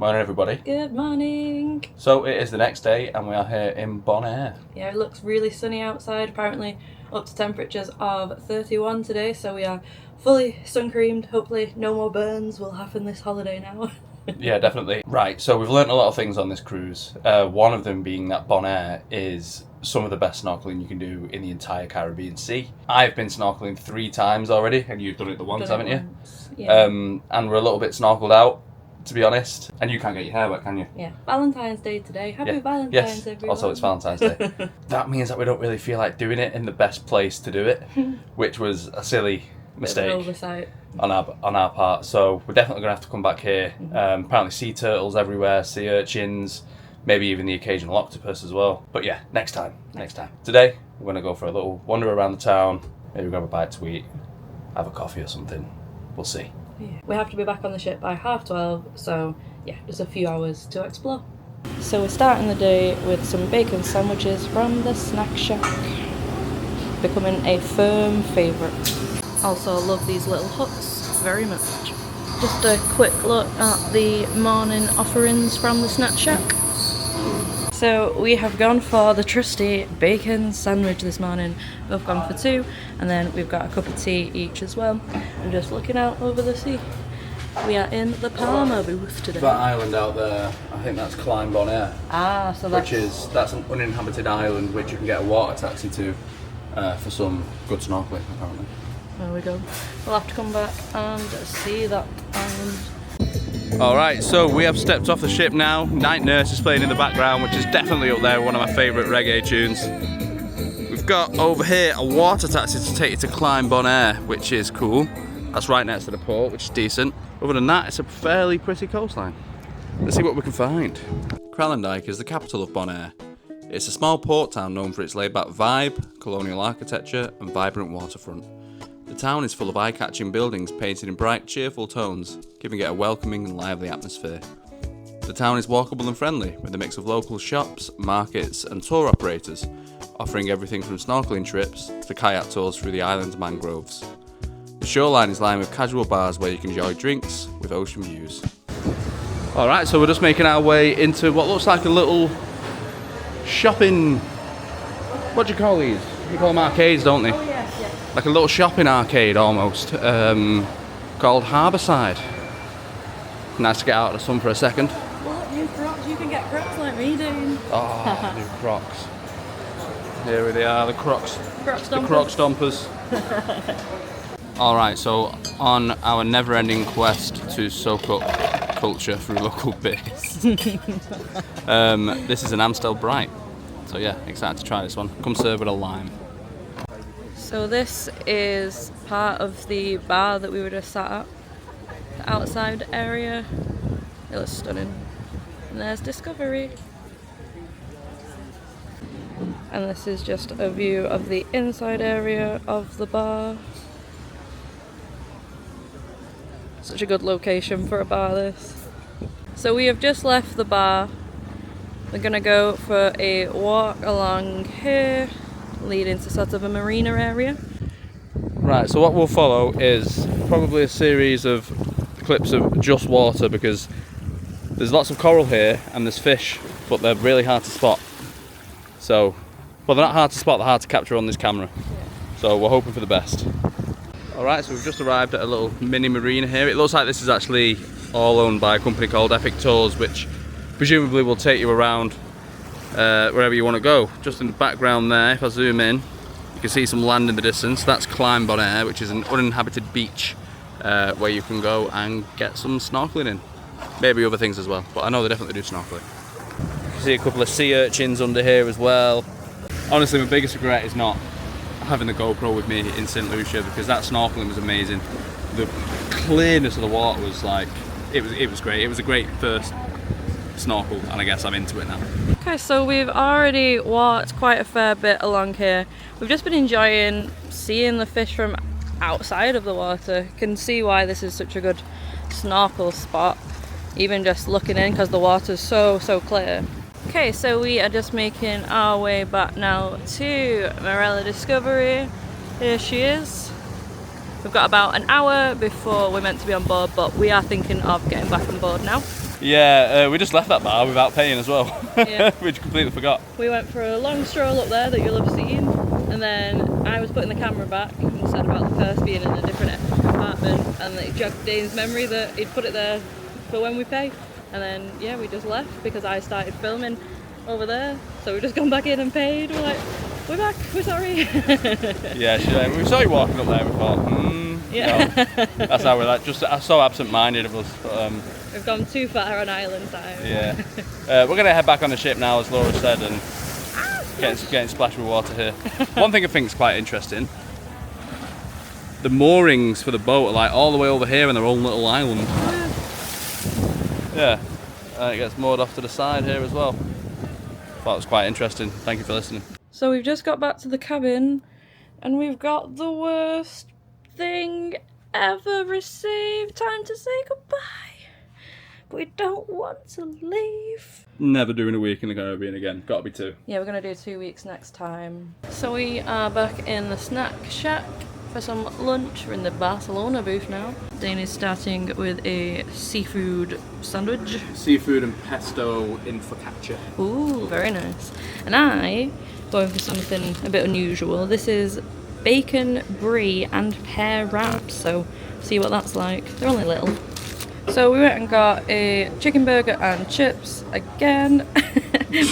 Morning everybody. Good morning. So it is the next day and we are here in Bonaire. Yeah, it looks really sunny outside, apparently up to temperatures of 31 today, so we are fully sun creamed. Hopefully no more burns will happen this holiday now. Yeah, definitely. Right, so we've learnt a lot of things on this cruise. One of them being that Bonaire is some of the best snorkeling you can do in the entire Caribbean Sea. I've been snorkeling 3 times already and you've done it the once, haven't you? Yeah. And we're a little bit snorkeled out, to be honest. And you can't get your hair wet, can you? Yeah. Valentine's Day today. Happy Valentine's, yes. everyone. Also, it's Valentine's Day. That means that we don't really feel like doing it in the best place to do it, which was a silly mistake. Bit of an oversight. On our part, so we're definitely going to have to come back here. Apparently sea turtles everywhere, sea urchins, maybe even the occasional octopus as well. But yeah, next time. Today, we're going to go for a little wander around the town, maybe grab a bite to eat, have a coffee or something. We'll see. Yeah. We have to be back on the ship by 12:30, so yeah, just a few hours to explore. So we're starting the day with some bacon sandwiches from the snack shack, becoming a firm favourite. Also love these little huts very much. Just a quick look at the morning offerings from the snack shack. So we have gone for the trusty bacon sandwich this morning. We've gone for 2, and then we've got a cup of tea each as well. I'm just looking out over the sea. We are in the Palmer booth today. That island out there, I think that's Bonaire. Ah, so that's an uninhabited island which you can get a water taxi to for some good snorkeling apparently. There we go. We'll have to come back and see that island. Alright, so we have stepped off the ship now. Night Nurse is playing in the background, which is definitely up there, one of my favourite reggae tunes. We've got over here a water taxi to take you to Bonaire, which is cool. That's right next to the port, which is decent. Other than that, it's a fairly pretty coastline. Let's see what we can find. Kralendijk is the capital of Bonaire. It's a small port town known for its laid-back vibe, colonial architecture and vibrant waterfront. The town is full of eye-catching buildings painted in bright, cheerful tones, giving it a welcoming and lively atmosphere. The town is walkable and friendly, with a mix of local shops, markets and tour operators, offering everything from snorkeling trips to kayak tours through the island's mangroves. The shoreline is lined with casual bars where you can enjoy drinks with ocean views. Alright, so we're just making our way into what looks like a little shopping... What do you call these? You call them arcades, don't they? Oh yes, yes. Like a little shopping arcade almost, called Harbourside. Nice to get out of the sun for a second. What, new Crocs? You can get Crocs like me doing. Oh, new Crocs. Here they are, the Crocs. The Croc Stompers. Alright, so on our never-ending quest to soak up culture through local bits, this is an Amstel Bright. So yeah, excited to try this one. Come serve with a lime. So this is part of the bar that we were just sat at. The outside area. It looks stunning. And there's Discovery. And this is just a view of the inside area of the bar. Such a good location for a bar, this. So we have just left the bar. We're gonna go for a walk along here, leading to sort of a marina area. Right, so what we'll follow is probably a series of clips of just water, because there's lots of coral here and there's fish, but they're really hard to spot. So, well, they're not hard to spot, they're hard to capture on this camera. Yeah. So we're hoping for the best. Alright, so we've just arrived at a little mini marina here. It looks like this is actually all owned by a company called Epic Tours, which presumably will take you around wherever you want to go. Just in the background there, if I zoom in, you can see some land in the distance. That's Bonaire, which is an uninhabited beach where you can go and get some snorkeling in. Maybe other things as well, but I know they definitely do snorkeling. You can see a couple of sea urchins under here as well. Honestly, my biggest regret is not having the GoPro with me in St. Lucia, because that snorkeling was amazing. The clearness of the water was like, it was great. It was a great first snorkel, and I guess I'm into it now. Okay, so we've already walked quite a fair bit along here. We've just been enjoying seeing the fish from outside of the water. You can see why this is such a good snorkel spot, even just looking in, because the water's so clear. Okay, so we are just making our way back now to Marella Discovery. Here she is. We've got about an hour before we're meant to be on board, but we are thinking of getting back on board now. Yeah, we just left that bar without paying as well. Yeah. Which completely forgot. We went for a long stroll up there that you'll have seen, and then I was putting the camera back and said about the purse being in a different apartment, and it jogged Dane's memory that he'd put it there for when we pay. And then, yeah, we just left because I started filming over there. So we've just gone back in and paid. We're like, we're back, we're sorry. Yeah, we saw you walking up there and we thought, yeah. No. That's how we're like, just so absent-minded of us. But, we've gone too far on island time. Yeah. We're going to head back on the ship now, as Laura said, and getting splashed with water here. One thing I think is quite interesting, the moorings for the boat are like all the way over here in their own little island. Yeah. It gets moored off to the side here as well. Thought it was quite interesting. Thank you for listening. So we've just got back to the cabin and we've got the worst thing ever received. Time to say goodbye. But we don't want to leave. Never doing a week in the Caribbean again. Gotta be 2. Yeah, we're gonna do 2 weeks next time. So we are back in the snack shack for some lunch. We're in the Barcelona booth now. Dane is starting with a seafood sandwich. Seafood and pesto in focaccia. Ooh, very nice. And I going for something a bit unusual. This is bacon, brie and pear wraps. So see what that's like. They're only little. So we went and got a chicken burger and chips again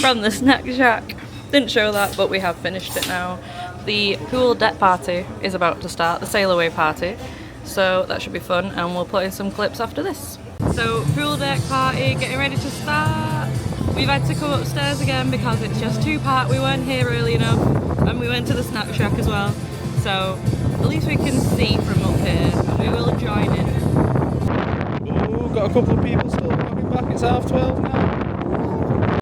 from the snack shack. Didn't show that, but we have finished it now. The pool deck party is about to start, the sail away party. So that should be fun, and we'll put in some clips after this. So pool deck party, getting ready to start. We've had to come upstairs again because it's just 2-part. We weren't here early enough, and we went to the snack shack as well. So at least we can see from up here. We will join in. Ooh, got a couple of people still walking back. It's 12:30 now.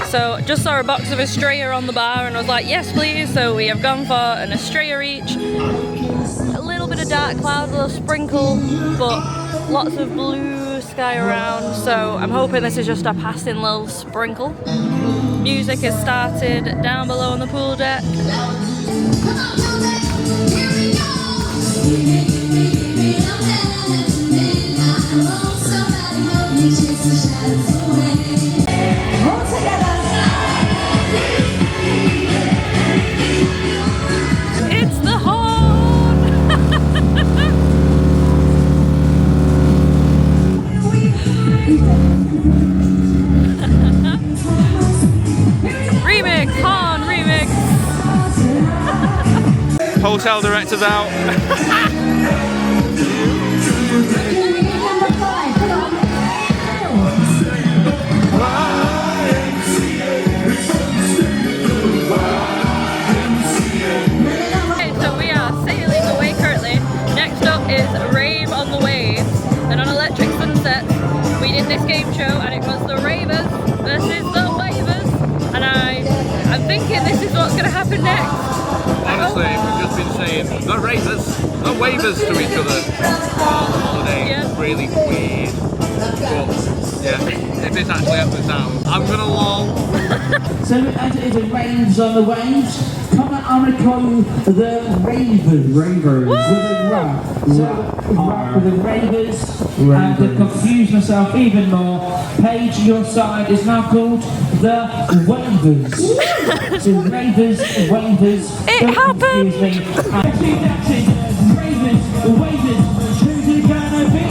So just saw a box of Estrella on the bar and I was like, yes please. So we have gone for an Estrella each. A little bit of dark clouds, a little sprinkle, but lots of blue sky around. So I'm hoping this is just a passing little sprinkle. Music has started down below on the pool deck. It's the horn! Remix! Horn remix! Hotel director's out. This game show and it was the ravers versus the wavers, and I'm thinking this is what's going to happen next. Honestly, we've just been saying the ravers, the wavers to each other all holiday. Yeah. It's really weird. But yeah, if this actually happens now, I'm gonna lol. So as it is a raves on the waves, come on, I'm gonna call you the ravers. Ravers. With a rap. So rap with the ravers. And to confuse myself even more, Paige, your side is now called the wavers. So ravers, wavers. It happened! Excuse me. Ravers, wavers, who's it gonna be?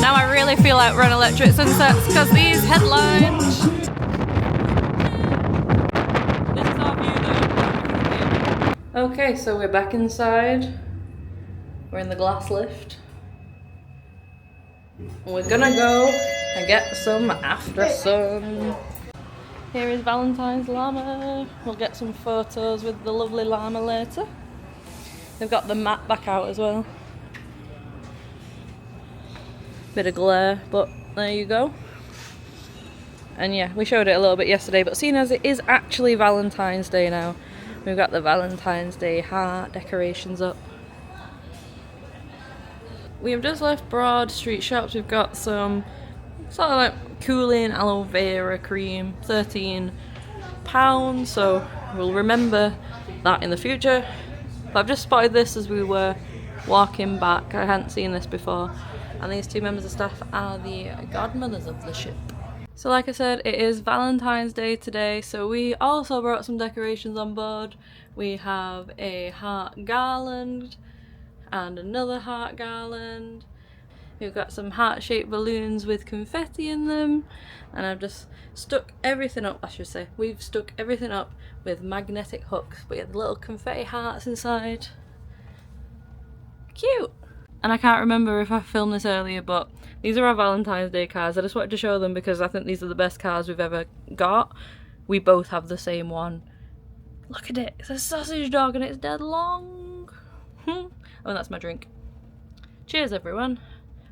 Now I really feel like we're on Electric Sunsets because these headlines. This is our view though. Okay, so we're back inside. We're in the glass lift. We're gonna go and get some after sun. Here is Valentine's llama. We'll get some photos with the lovely llama later. They've got the mat back out as well. Bit of glare, but there you go. And yeah, we showed it a little bit yesterday, but seeing as it is actually Valentine's Day now, we've got the Valentine's Day heart decorations up. We have just left Broad Street Shops. We've got some sort of like cooling aloe vera cream, £13, so we'll remember that in the future. But I've just spotted this as we were walking back. I hadn't seen this before. and these two members of staff are the godmothers of the ship. So like I said, it is Valentine's Day today, so we also brought some decorations on board. We have a heart garland and another heart garland. We've got some heart-shaped balloons with confetti in them, and I've just stuck everything up, I should say. We've stuck everything up with magnetic hooks, but you have the little confetti hearts inside. Cute! And I can't remember if I filmed this earlier, but these are our Valentine's Day cards. I just wanted to show them because I think these are the best cards we've ever got. We both have the same one. Look at it, it's a sausage dog and it's dead long. Oh, and that's my drink. Cheers everyone.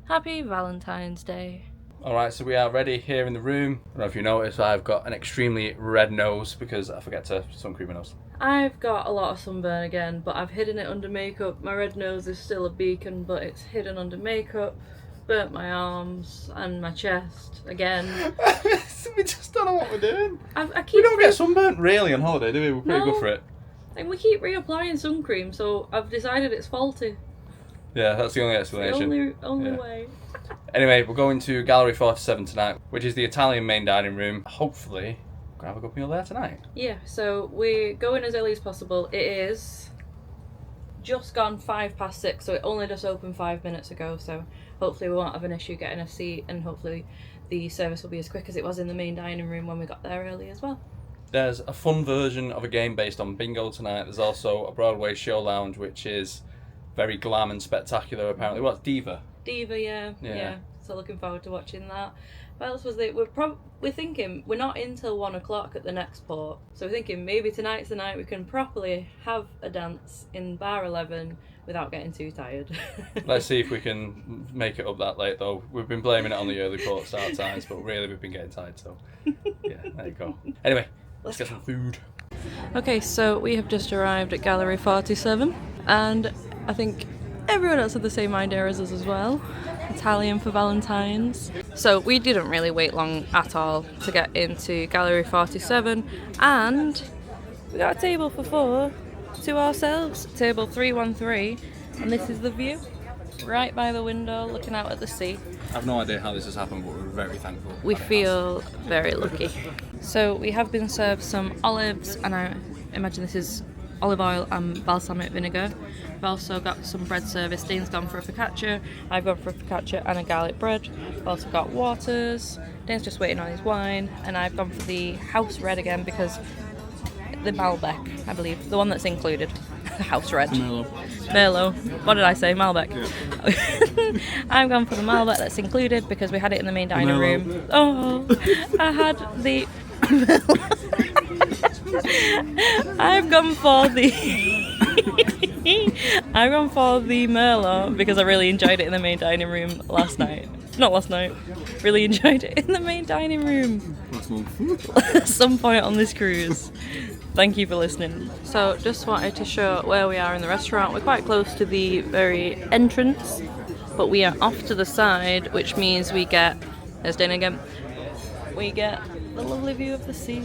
Happy Valentine's Day. Alright, so we are ready here in the room. I don't know if you noticed, I've got an extremely red nose because I forget to sun cream my nose. I've got a lot of sunburn again, but I've hidden it under makeup. My red nose is still a beacon, but it's hidden under makeup. Burnt my arms and my chest again. We just don't know what we're doing. I keep we don't get sunburnt really on holiday, do we? We're pretty good for it. And we keep reapplying sun cream, so I've decided it's faulty. Yeah, that's the only explanation. The only way. Anyway, we're going to Gallery 47 tonight, which is the Italian main dining room. Hopefully, we're going to have a good meal there tonight. Yeah, so we're going as early as possible. It is just gone 6:05, so it only just opened 5 minutes ago, so hopefully we won't have an issue getting a seat, and hopefully the service will be as quick as it was in the main dining room when we got there early as well. There's a fun version of a game based on bingo tonight. There's also a Broadway show lounge, which is very glam and spectacular apparently. What's Diva? Diva, yeah. So looking forward to watching that. What else was there? We're thinking we're not in till 1 o'clock at the next port, so we're thinking maybe tonight's the night we can properly have a dance in bar 11 without getting too tired. Let's see if we can make it up that late though. We've been blaming it on the early port start times, but really we've been getting tired, so yeah, there you go. Anyway, let's get some food. Okay, so we have just arrived at Gallery 47, and I think everyone else had the same idea as us as well. Italian for Valentines. So we didn't really wait long at all to get into Gallery 47, and we got a table for 4 to ourselves, table 313, and this is the view, right by the window looking out at the sea. I have no idea how this has happened, but we're very thankful. We feel very lucky. So we have been served some olives, and I imagine this is olive oil and balsamic vinegar. We've also got some bread service. Dane's gone for a focaccia, I've gone for a focaccia and a garlic bread. We've also got waters. Dane's just waiting on his wine, and I've gone for the house red again because the Malbec, I believe, the one that's included. The house red. Merlot. What did I say? Malbec. Yeah. I've gone for the Malbec that's included because we had it in the main dining room. Oh, I had the. I've gone for the Merlot because I really enjoyed it in the main dining room last night. Not last night. Really enjoyed it in the main dining room. At some point on this cruise. Thank you for listening. So just wanted to show where we are in the restaurant. We're quite close to the very entrance, but we are off to the side, which means we get, there's Dana again, we get the lovely view of the sea.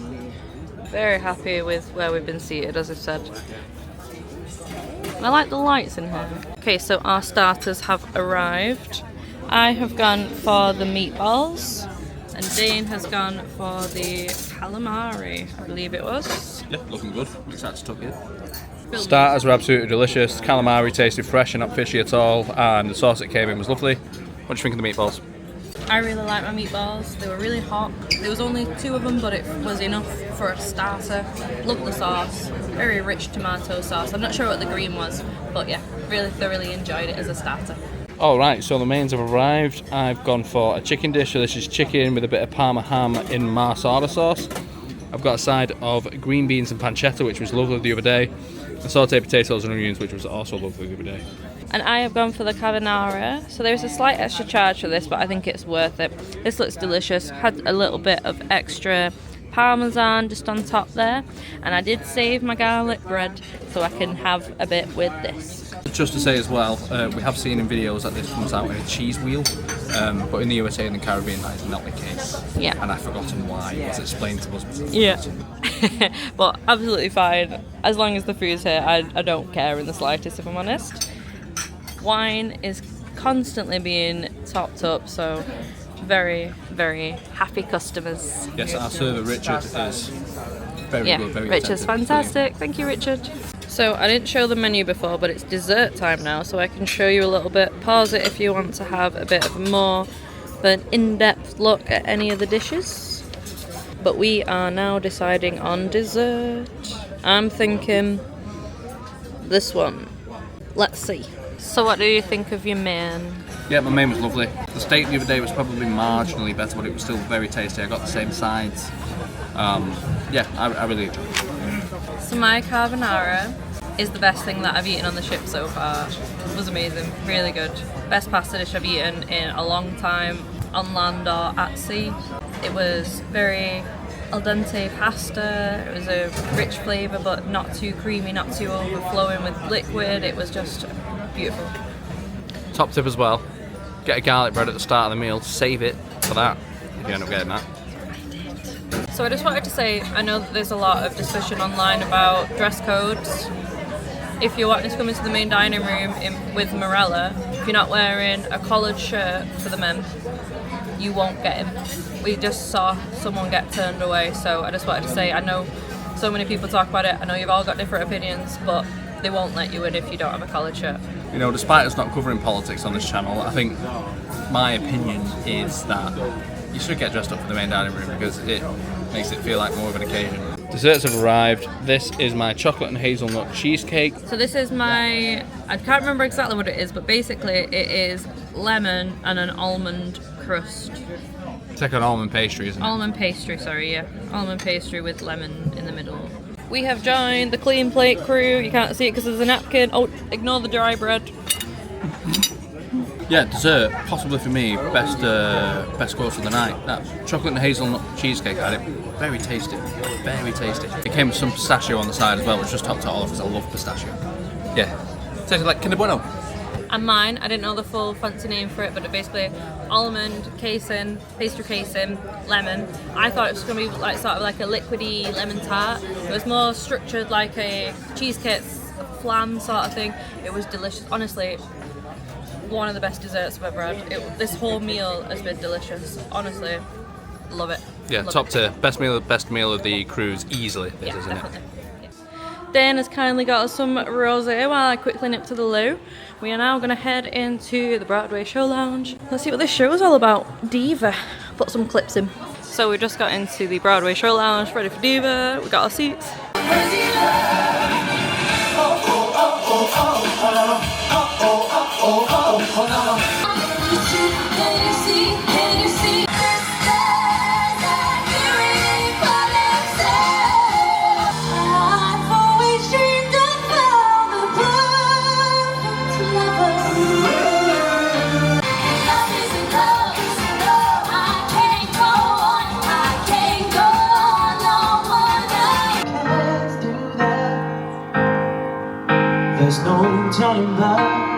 Very happy with where we've been seated, as I've said. I like the lights in here. Okay, so our starters have arrived. I have gone for the meatballs, and Dane has gone for the calamari, I believe it was. Yeah, looking good. I'm excited to tuck it. Starters were absolutely delicious. Calamari tasted fresh and not fishy at all, and the sauce that came in was lovely. What do you think of the meatballs? I really like my meatballs. They were really hot. There was only 2 of them, but it was enough for a starter. Loved the sauce. Very rich tomato sauce. I'm not sure what the green was, but yeah, really thoroughly enjoyed it as a starter. Alright, so the mains have arrived. I've gone for a chicken dish, so this is chicken with a bit of parma ham in marsala sauce. I've got a side of green beans and pancetta, which was lovely the other day, and sauteed potatoes and onions, which was also lovely the other day. And I have gone for the carbonara. So there's a slight extra charge for this, but I think it's worth it. This looks delicious. Had a little bit of extra parmesan just on top there, and I did save my garlic bread so I can have a bit with this. Just to say as well, we have seen in videos that this comes out in a cheese wheel, but in the USA and the Caribbean that is not the case. Yeah. And I've forgotten why. It was explained to us. Yeah. But absolutely fine. As long as the food's here, I don't care in the slightest, if I'm honest. Wine is constantly being topped up, so very, very happy customers. Yes, our server Richard is very Yeah, good, very Richard's attentive. fantastic. Thank you, Richard. So I didn't show the menu before, but it's dessert time now, so I can show you a little bit. Pause it if you want to have a bit of more of an in-depth look at any of the dishes. But we are now deciding on dessert. I'm thinking this one. Let's see. So what do you think of your main? Yeah, my main was lovely. The steak the other day was probably marginally better, but it was still very tasty. I got the same sides. Yeah, I really enjoyed it. So my carbonara is the best thing that I've eaten on the ship so far. It was amazing, really good. Best pasta dish I've eaten in a long time, on land or at sea. It was very al dente pasta. It was a rich flavour, but not too creamy, not too overflowing with liquid. It was just beautiful. Top tip as well, get a garlic bread at the start of the meal, save it for that, if you end up getting that. So I just wanted to say, I know that there's a lot of discussion online about dress codes. If you're wanting to come into the main dining room with Marella, if you're not wearing a collared shirt for the men, you won't get him. We just saw someone get turned away, so I just wanted to say, I know so many people talk about it, I know you've all got different opinions, but they won't let you in if you don't have a collared shirt. You know, despite us not covering politics on this channel, I think my opinion is that you should get dressed up for the main dining room because it makes it feel like more of an occasion. Desserts have arrived. This is my chocolate and hazelnut cheesecake. So this is my, I can't remember exactly what it is, but basically it is lemon and an almond crust. It's like an almond pastry, isn't it? Almond pastry, sorry, yeah. Almond pastry with lemon in the middle. We have joined the clean plate crew. You can't see it because there's a napkin. Oh, ignore the dry bread. Yeah, dessert, possibly for me, best course of the night. That chocolate and hazelnut cheesecake, I had it very tasty, very tasty. It came with some pistachio on the side as well, which just topped it all off because I love pistachio. Yeah, tasted like Kinder Bueno. And mine, I didn't know the full fancy name for it, but it basically almond casing, pastry casing, lemon. I thought it was going to be like sort of like a liquidy lemon tart. It was more structured like a cheesecake flan sort of thing. It was delicious, honestly. One of the best desserts I've ever had. This whole meal has been delicious. Honestly, love it. Yeah, love top it. tier. Best meal of the cruise, easily. This, Yeah, isn't definitely. it? Yeah. Dan has kindly got us some rosé while I quickly nip to the loo. We are now going to head into the Broadway show lounge. Let's see what this show is all about. Diva. Put some clips in. So we just got into the Broadway show lounge, ready for Diva. We got our seats. There's no turning back.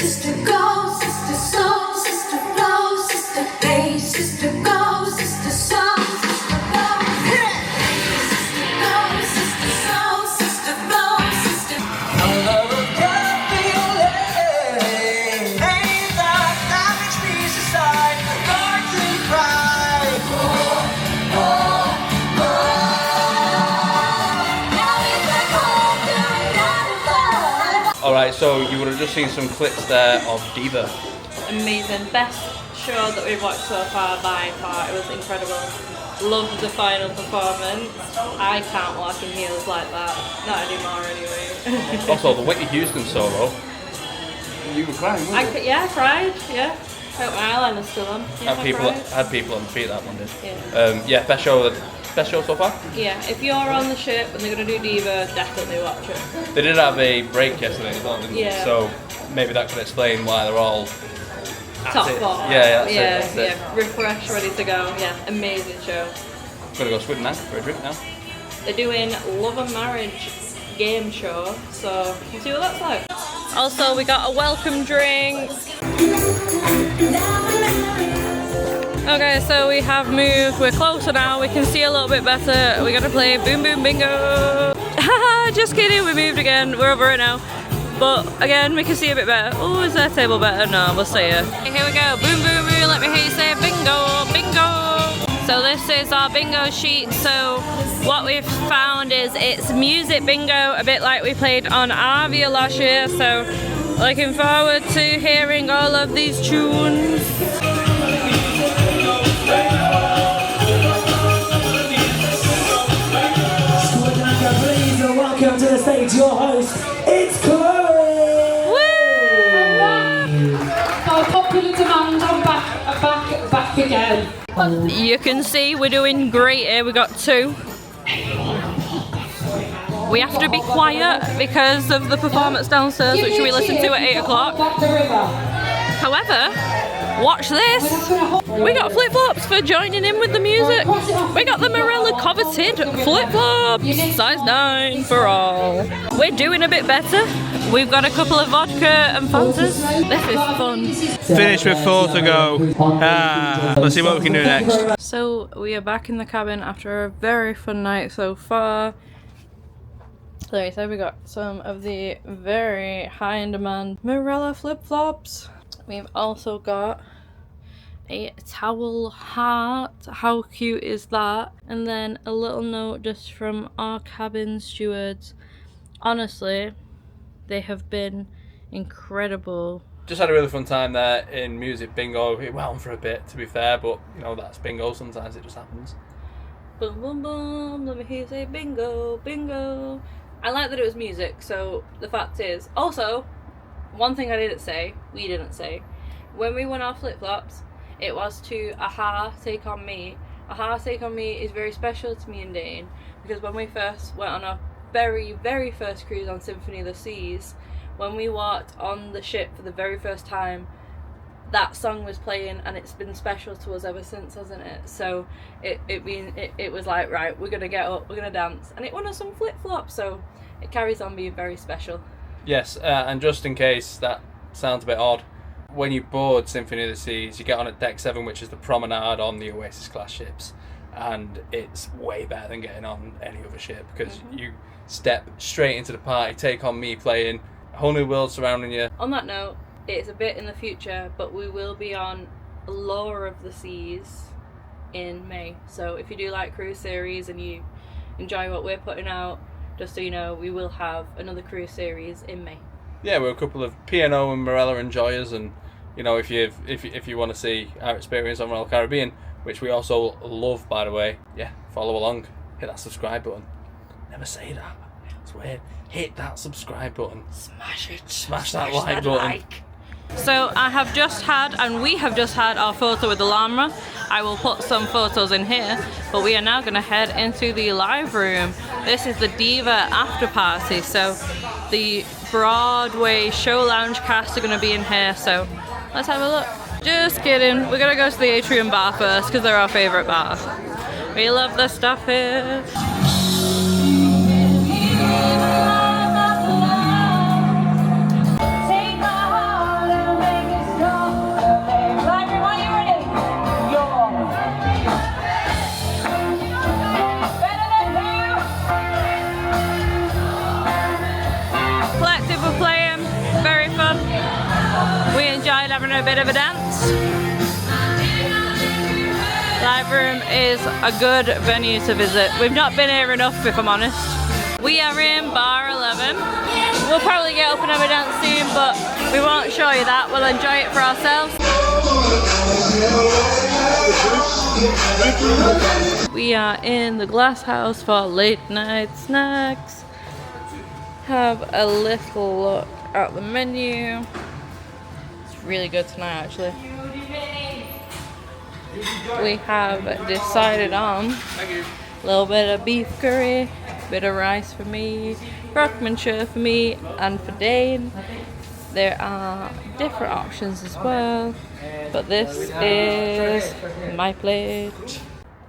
sister go, sister soul, sister flow, sister bass, sister go, sister soul, sister flow, sister go, sister soul, sister flow, sister. I love a good feeling, ain't that makes me decide, start to cry. Oh, oh, oh. Now we're back home doing 9 to 5. Alright, so you would have just seen some clips there of Diva. Amazing. Best show that we've watched so far by far. It was incredible. Loved the final performance. I can't walk in heels like that. Not anymore anyway. Also, the Whitney Houston solo. You were crying, weren't you? I cried, yeah. Hope my eyeliner's still on. Yeah, Had people on the feet that one did. Yeah. Yeah, best show so far? Yeah, if you're on the ship and they're going to do Diva, definitely watch it. They did have a break yesterday as well, didn't they? Yeah. So maybe that could explain why they're all Top it. form. Yeah, that's it. Refresh, ready to go. Yeah, amazing show. Gonna go swimming now for a drink now. They're doing Love and Marriage game show, so we'll see what that's like. Also, we got a welcome drink. Okay, so we have moved. We're closer now. We can see a little bit better. We gotta play Boom Boom Bingo. Haha, just kidding. We moved again. We're over it now. But again, we can see a bit better. Oh, is their table better? No, we'll stay here. Okay, here we go. Boom Boom Boom. Let me hear you say bingo, bingo. So this is our bingo sheet. So what we've found is it's music bingo, a bit like we played on Avia last year. So looking forward to hearing all of these tunes. Please welcome to the stage your host, it's Chloe! Woo! By popular demand, I'm back again. You can see we're doing great here. We got 2. We have to be quiet because of the performance downstairs, which we listen to at 8 o'clock. However, watch this. We got flip-flops for joining in with the music. We got the Marella coveted flip-flops, size 9 for all. We're doing a bit better. We've got a couple of vodka and Fantas. This is fun. Finish with 4 to go. Let's see what we can do next. So we are back in the cabin after a very fun night so far. Like I said, we got some of the very high in demand Marella flip-flops. We've also got a towel heart. How cute is that? And then a little note just from our cabin stewards. Honestly, they have been incredible. Just had a really fun time there in music bingo. It went on for a bit, to be fair, but you know, that's bingo. Sometimes it just happens. Boom, boom, boom. Let me hear you say bingo, bingo. I like that it was music, so the fact is, also, one thing I didn't say, we didn't say, when we won our flip-flops, it was to Aha, Take On Me. Aha, Take On Me is very special to me and Dane, because when we first went on our very, very first cruise on Symphony of the Seas, when we walked on the ship for the very first time, that song was playing, and it's been special to us ever since, hasn't it? So it was like, right, we're gonna get up, we're gonna dance, and it won us some flip-flops, so it carries on being very special. Yes, and just in case that sounds a bit odd, when you board Symphony of the Seas, you get on at Deck 7, which is the promenade on the Oasis class ships, and it's way better than getting on any other ship, because you step straight into the party, Take On Me playing, a whole new world surrounding you. On that note, it's a bit in the future, but we will be on Law of the Seas in May. So if you do like cruise series and you enjoy what we're putting out, just so you know, we will have another cruise series in May. Yeah, we're a couple of P&O and Marella enjoyers, and you know, if you want to see our experience on Royal Caribbean, which we also love, by the way, yeah, follow along, hit that subscribe button. Never say that, it's weird. Hit that subscribe button. Smash it. Smash that like button. So I have just had, and we have just had our photo with the llama. I will put some photos in here, but we are now going to head into the live room. This is the Diva Afterparty, so the Broadway show lounge cast are going to be in here, so let's have a look. Just kidding, we're going to go to the atrium bar first because they're our favourite bar. We love the stuff here. Take my heart were playing, very fun. We enjoyed having a bit of a dance. Live Room is a good venue to visit. We've not been here enough, if I'm honest. We are in bar 11. We'll probably get up and have a dance soon, but we won't show you that. We'll enjoy it for ourselves. We are in the glass house for late night snacks. Have a little look at the menu. It's really good tonight, actually. We have decided on a little bit of beef curry, bit of rice for me, Rockmanshire for me, and for Dane. There are different options as well, but this is my plate.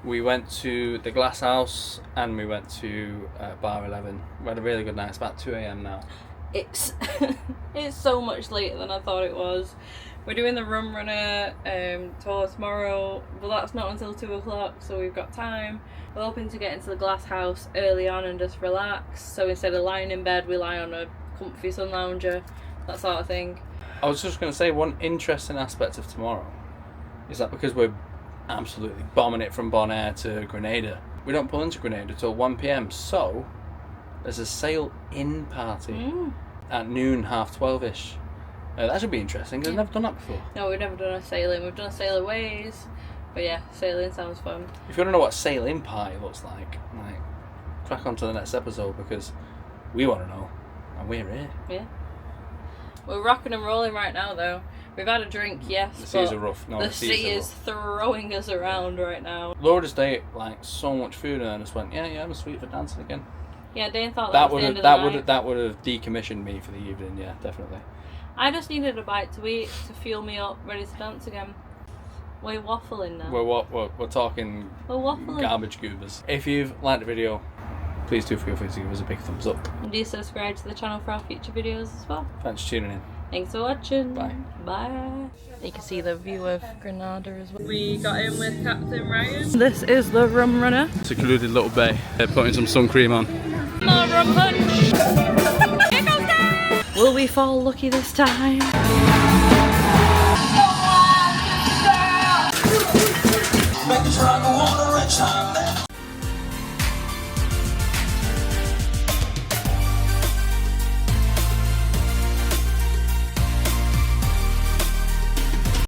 We went to the glass house and we went to bar 11. We had a really good night. It's about 2 AM now. It's it's so much later than I thought it was. We're doing the rum runner tour tomorrow, but that's not until 2 o'clock, so we've got time. We're hoping to get into the glass house early on and just relax. So instead of lying in bed, we lie on a comfy sun lounger, that sort of thing. I was just going to say, one interesting aspect of tomorrow is that because we're absolutely bombing it from Bonaire to Grenada, we don't pull into Grenada till 1 PM, so there's a sail-in party at noon, 12:30ish. That should be interesting, because I've never done that before. No, we've never done a sailing. We've done sail aways, but yeah, sailing sounds fun. If you want to know what sail-in party looks like, crack on to the next episode, because we want to know, and we're here. Yeah. We're rocking and rolling right now, though. We've had a drink, yes, The seas are rough. No, the sea is throwing us around right now. Laura just ate so much food and I just went, yeah, I'm sweet for dancing again. Yeah, Dane thought that was the end of the night. That would have decommissioned me for the evening. Yeah, definitely. I just needed a bite to eat to fuel me up, ready to dance again. We're waffling now. We're talking We're waffling. garbage goobers. If you've liked the video, please do feel free to give us a big thumbs up. And do subscribe to the channel for our future videos as well. Thanks for tuning in. Thanks for watching. Bye. Bye. You can see the view of Grenada as well. We got in with Captain Ryan. This is the rum runner. Secluded little bay. Putting some sun cream on. More rum punch. Here goes Dave. Will we fall lucky this time?